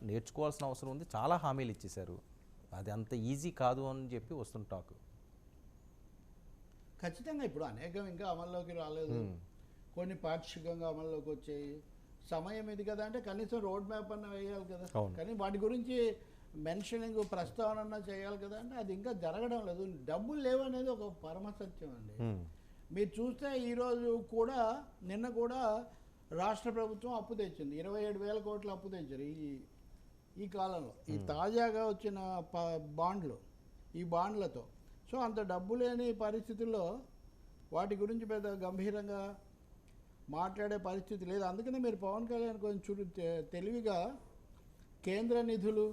నేర్చుకోవాల్సిన అవసరం ఉంది. చాలా హామీలు ఇచ్చేశారు. అది అంత ఈజీ కాదు అని చెప్పి వస్తున్న టాక్. ఖచ్చితంగా ఇప్పుడు అనేకం ఇంకా అమల్లోకి రాలేదు. కొన్ని పాక్షికంగా అమల్లోకి వచ్చాయి. సమయం ఇది కదా అంటే కనీసం రోడ్ మ్యాప్ అన్న వేయాలి కదా. కానీ వాటి గురించి మెన్షనింగ్ ప్రస్తావన చేయాలి కదా అంటే అది ఇంకా జరగడం లేదు. డబ్బులు లేవనేది ఒక పరమసత్యం అండి. మీరు చూస్తే ఈరోజు కూడా నిన్న కూడా రాష్ట్ర ప్రభుత్వం అప్పు తెచ్చింది. 27,000 కోట్ల అప్పు తెచ్చారు ఈ కాలంలో. ఈ తాజాగా వచ్చిన బాండ్లు, ఈ బాండ్లతో. సో అంత డబ్బు లేని పరిస్థితుల్లో వాటి గురించి పెద్ద గంభీరంగా మాట్లాడే పరిస్థితి లేదు. అందుకనే మీరు పవన్ కళ్యాణ్ కొంచెం తెలివిగా కేంద్ర నిధులు,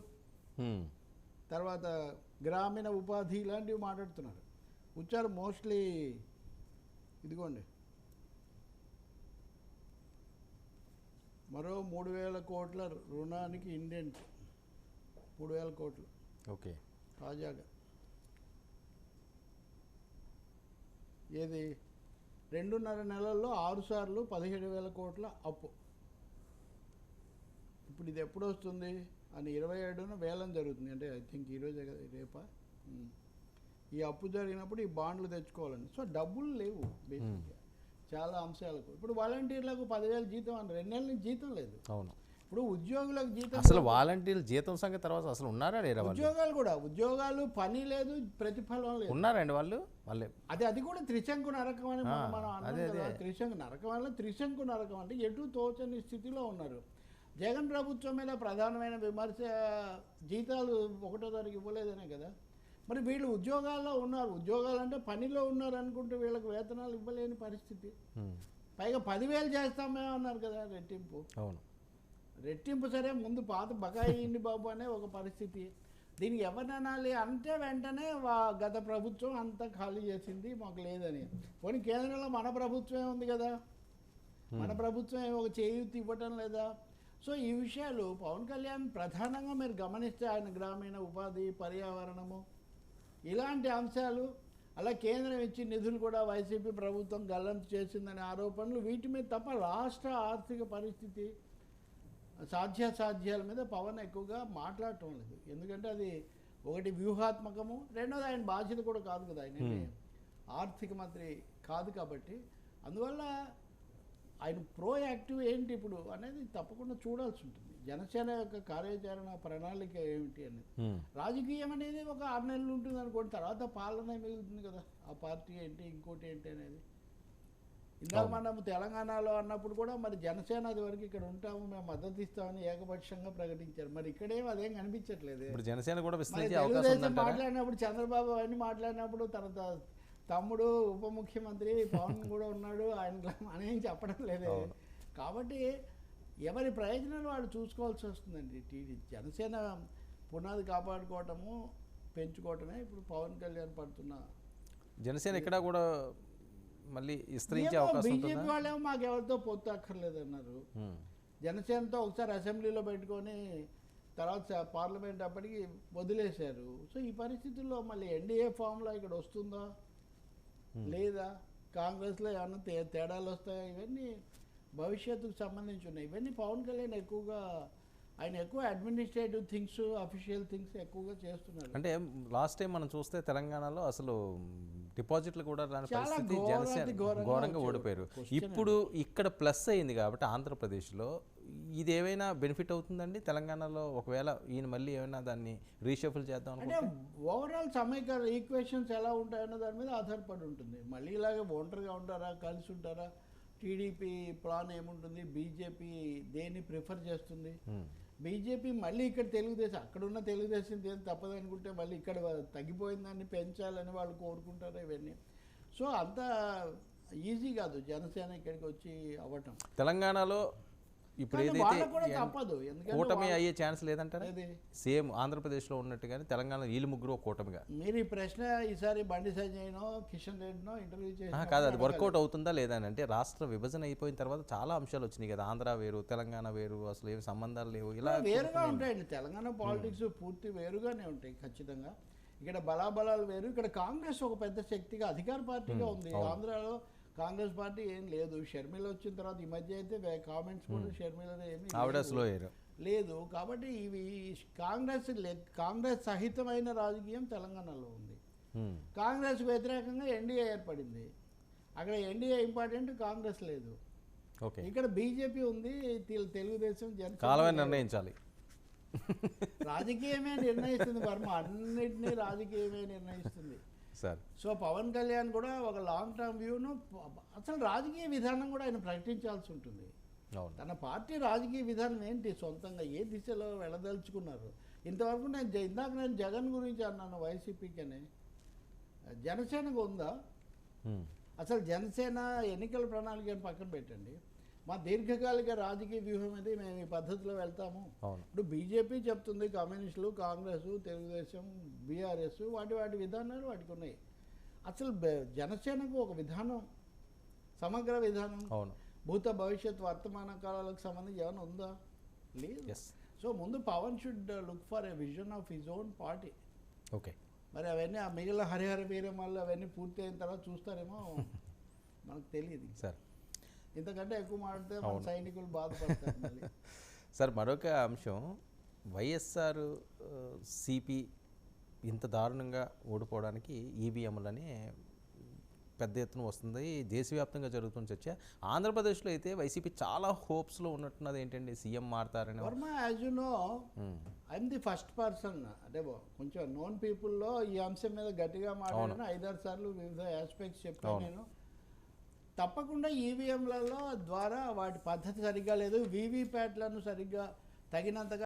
తర్వాత గ్రామీణ ఉపాధి ఇలాంటివి మాట్లాడుతున్నారు. వచ్చారు మోస్ట్లీ ఇదిగోండి మరో 3,000 కోట్ల రుణానికి ఇండెంట్. 3,000 కోట్లు. ఓకే. తాజాగా ఏది 2.5 నెలల్లో 6 సార్లు 17,000 కోట్ల అప్పు. ఇప్పుడు ఇది ఎప్పుడు వస్తుంది అని 27న వేలం జరుగుతుంది. అంటే ఐ థింక్ ఈరోజే కదా, రేపా. ఈ అప్పు జరిగినప్పుడు ఈ బాండ్లు తెచ్చుకోవాలని. సో డబ్బులు లేవు బేసిక్గా చాలా అంశాలకు. ఇప్పుడు వాలంటీర్లకు 10,000 జీతం అని 2 నెలల నుంచి జీతం లేదు. అవును. ఇప్పుడు ఉద్యోగులకు జీతం, అసలు వాలంటీర్ల జీతం సంగతి తర్వాత అసలు ఉన్నారా లేరా? ఉద్యోగాలు కూడా, ఉద్యోగాలు పని లేదు, ప్రతిఫలం లేదు. ఉన్నారండి వాళ్ళే. అది కూడా త్రిశంకు నరకం అని మనం అన్నాం కదా. త్రిశంకు నరకం వల్ల త్రిశంకు నరకం అంటే ఎటు తోచని స్థితిలో ఉన్నారు. జగన్ ప్రభుత్వం మీద ప్రధానమైన విమర్శ జీతాలు 1వ తారీఖు ఇవ్వలేదనే కదా. మరి వీళ్ళు ఉద్యోగాల్లో ఉన్నారు, ఉద్యోగాలు అంటే పనిలో ఉన్నారు అనుకుంటే వీళ్ళకి వేతనాలు ఇవ్వలేని పరిస్థితి. పైగా 10,000 చేస్తామే అన్నారు కదా రెట్టింపు. అవును, రెట్టింపు సరే, ముందు పాత బకాయి ఇండి బాబు అనే ఒక పరిస్థితి. దీనికి ఎవరినాలి అంటే వెంటనే గత ప్రభుత్వం అంతా ఖాళీ చేసింది, మాకు లేదని. పోనీ కేంద్రంలో మన ప్రభుత్వమే ఉంది కదా, మన ప్రభుత్వం ఒక చేయూతి ఇవ్వటం లేదా? సో ఈ విషయాలు పవన్ కళ్యాణ్ ప్రధానంగా మీరు గమనిస్తే ఆయన గ్రామీణ ఉపాధి, పర్యావరణము ఇలాంటి అంశాలు, అలా కేంద్రం ఇచ్చి నిధులు కూడా వైసీపీ ప్రభుత్వం గల్లంతు చేసిందనే ఆరోపణలు, వీటి మీద తప్ప రాష్ట్ర ఆర్థిక పరిస్థితి, సాధ్యాసాధ్యాల మీద పవన్ ఎక్కువగా మాట్లాడటం లేదు. ఎందుకంటే అది ఒకటి వ్యూహాత్మకము, రెండోది ఆయన బాధ్యత కూడా కాదు కదా, ఆయన ఆర్థిక మంత్రి కాదు కాబట్టి. అందువల్ల ఆయన ప్రోయాక్టివ్ ఏంటి ఇప్పుడు అనేది తప్పకుండా చూడాల్సి ఉంటుంది. జనసేన యొక్క కార్యాచరణ ప్రణాళిక ఏమిటి అనేది. రాజకీయం అనేది ఒక 6 నెలలు ఉంటుంది అనుకోండి, తర్వాత పాలన మిగులుతుంది కదా, ఆ పార్టీ ఏంటి ఇంకోటి ఏంటి అనేది. ఇందాక మనం తెలంగాణలో అన్నప్పుడు కూడా మరి జనసేన అది వరకు ఇక్కడ ఉంటాము, మేము మద్దతు ఇస్తామని ఏకపక్షంగా ప్రకటించారు. మరి ఇక్కడేం అదేం కనిపించట్లేదు. జనసేన కూడా మాట్లాడినప్పుడు చంద్రబాబు అవన్నీ మాట్లాడినప్పుడు తన తమ్ముడు ఉప ముఖ్యమంత్రి పవన్ కూడా ఉన్నాడు, ఆయన అనేం చెప్పడం లేదు. కాబట్టి ఎవరి ప్రయోజనాలు వాళ్ళు చూసుకోవాల్సి వస్తుందండి. జనసేన పునాది కాపాడుకోవటము, పెంచుకోవటమే ఇప్పుడు పవన్ కళ్యాణ్ పడుతున్న. జనసేన ఇక్కడ కూడా మళ్ళీ విస్తరించే అవకాశం ఉంటుందా? బీజేపీ వాళ్ళేమో మాకు ఎవరితో పొత్తు అక్కర్లేదన్నారు. జనసేనతో ఒకసారి అసెంబ్లీలో పెట్టుకొని తర్వాత పార్లమెంట్ అప్పటికి వదిలేశారు. సో ఈ పరిస్థితుల్లో మళ్ళీ ఎన్డీఏ ఫామ్లో ఇక్కడ వస్తుందా లేదా, కాంగ్రెస్లో ఏమన్నా తేడాలు వస్తాయా, ఇవన్నీ భవిష్యత్తుకు సంబంధించి ఉన్నాయి. ఇవన్నీ పవన్ కళ్యాణ్ ఎక్కువగా, ఆయన ఎక్కువ అడ్మినిస్ట్రేటివ్ థింగ్స్, అఫీషియల్ థింగ్స్ ఎక్కువగా చేస్తున్నారు. అంటే లాస్ట్ టైం మనం చూస్తే తెలంగాణలో అసలు డిపాజిట్లు కూడా రాని పరిస్థితి, జనసేన ఘోరంగా ఓడిపోయారు. ఇప్పుడు ఇక్కడ ప్లస్ అయింది కాబట్టి ఆంధ్రప్రదేశ్లో ఇది ఏమైనా బెనిఫిట్ అవుతుందండి తెలంగాణలో? ఒకవేళ ఈయన మళ్ళీ ఏమైనా దాన్ని రీషఫుల్ చేద్దాం అంటే ఓవరాల్ సమీకరణ ఈక్వేషన్స్ ఎలా ఉంటాయన్న దాని మీద ఆధారపడి ఉంటుంది. మళ్ళీ ఇలాగే ఒంటరిగా ఉంటారా, కలిసి ఉంటారా, టీడీపీ ప్లాన్ ఏముంటుంది, బీజేపీ దేన్ని ప్రిఫర్ చేస్తుంది. బీజేపీ మళ్ళీ ఇక్కడ తెలుగుదేశం, అక్కడున్న తెలుగుదేశం ఏం తప్పదు అనుకుంటే మళ్ళీ ఇక్కడ తగ్గిపోయిందాన్ని పెంచాలని వాళ్ళు కోరుకుంటారు. ఇవన్నీ సో అంత ఈజీ కాదు జనసేన ఇక్కడికి వచ్చి అవ్వటం. తెలంగాణలో ఇప్పుడు ఏదైతే తప్పదు, కూటమి అయ్యే ఛాన్స్ లేదంటారా? సేమ్ ఆంధ్రప్రదేశ్లో ఉన్నట్టుగానే తెలంగాణలో వీళ్ళు ముగ్గురు ఒక కూటమిగా. మీరు ఈ ప్రశ్న ఈసారి బండి సంజయ్నో కిషన్ రెడ్డినో ఇంటర్వ్యూ చేసి కాదు, అది వర్కౌట్ అవుతుందా లేదా అని. అంటే రాష్ట్ర విభజన అయిపోయిన తర్వాత చాలా అంశాలు వచ్చినాయి కదా, ఆంధ్ర వేరు తెలంగాణ వేరు, అసలు ఏమి సంబంధాలు లేవు, ఇలా వేరుగా ఉంటాయండి. తెలంగాణ పాలిటిక్స్ పూర్తి వేరుగానే ఉంటాయి ఖచ్చితంగా. ఇక్కడ బలాబలాలు వేరు. ఇక్కడ కాంగ్రెస్ ఒక పెద్ద శక్తిగా అధికార పార్టీగా ఉంది. ఆంధ్రాలో కాంగ్రెస్ పార్టీ ఏం లేదు. షర్మిల వచ్చిన తర్వాత ఈ మధ్య అయితే కామెంట్స్ కూడా షర్మిల ఏమి లేదు. కాబట్టి ఇవి కాంగ్రెస్ సహితమైన రాజకీయం తెలంగాణలో ఉంది. కాంగ్రెస్ వ్యతిరేకంగా ఎన్డీఏ ఏర్పడింది. అక్కడ ఎన్డీఏ ఇంపార్టెంట్, కాంగ్రెస్ లేదు. ఇక్కడ బీజేపీ ఉంది, తెలుగుదేశం, కాలమే నిర్ణయించాలి. రాజకీయమే నిర్ణయిస్తుంది వర్మ, అన్నిటినీ రాజకీయమే నిర్ణయిస్తుంది సార్. సో పవన్ కళ్యాణ్ కూడా ఒక లాంగ్ టర్మ్ వ్యూను, అసలు రాజకీయ విధానం కూడా ఆయన ప్రకటించాల్సి ఉంటుంది. తన పార్టీ రాజకీయ విధానం ఏంటి, సొంతంగా ఏ దిశలో వెళ్ళదలుచుకున్నారు. ఇంతవరకు ఇందాక నేను జగన్ గురించి అన్నాను, వైసీపీకనే. జనసేనకు ఉందా అసలు? జనసేన ఎన్నికల ప్రణాళికను పక్కన పెట్టండి, మా దీర్ఘకాలిక రాజకీయ వ్యూహం ఇది, మేము ఈ పద్ధతిలో వెళ్తాము. ఇప్పుడు బీజేపీ చెప్తుంది, కమ్యూనిస్టులు, కాంగ్రెస్, తెలుగుదేశం, బీఆర్ఎస్ వాటి విధానాలు వాటికి ఉన్నాయి. అసలు జనసేనకు ఒక విధానం, సమగ్ర విధానం, భూత భవిష్యత్ వర్తమాన కాలాలకు సంబంధించి ఏమైనా ఉందా? లేదు. సో ముందు Pawan should look for a vision of his own party. Okay. మరి అవన్నీ ఆ మిగిలిన హరిహర వీరం వల్ల అవన్నీ పూర్తి అయిన తర్వాత చూస్తారేమో మనకు తెలియదు సార్. ఇంతకంటే ఎక్కువ మాట్లాడితే మన సైనికులు బాధపడతారు మళ్ళీ. సార్ మరొక అంశం, వైఎస్ఆర్ సిపి ఇంత దారుణంగా ఓడిపోవడానికి ఈవీఎంలని పెద్ద ఎత్తున వస్తుంది, దేశవ్యాప్తంగా జరుగుతున్న చర్చ. ఆంధ్రప్రదేశ్లో అయితే వైసీపీ చాలా హోప్స్లో ఉన్నట్టున్నది, ఏంటండి సీఎం మారుతారని. Varma, as you know, I'm the first person, అంటే కొంచెం నోన్ పీపుల్లో ఈ అంశం మీద గట్టిగా మాట్లాడిన 5-6 సార్లు వివిధ ఆస్పెక్ట్స్ చెప్పాను నేను. తప్పకుండా ఈవీఎంలలో ద్వారా వాటి పద్ధతి సరిగ్గా లేదు, వీవీప్యాట్లను సరిగ్గా తగినంతగా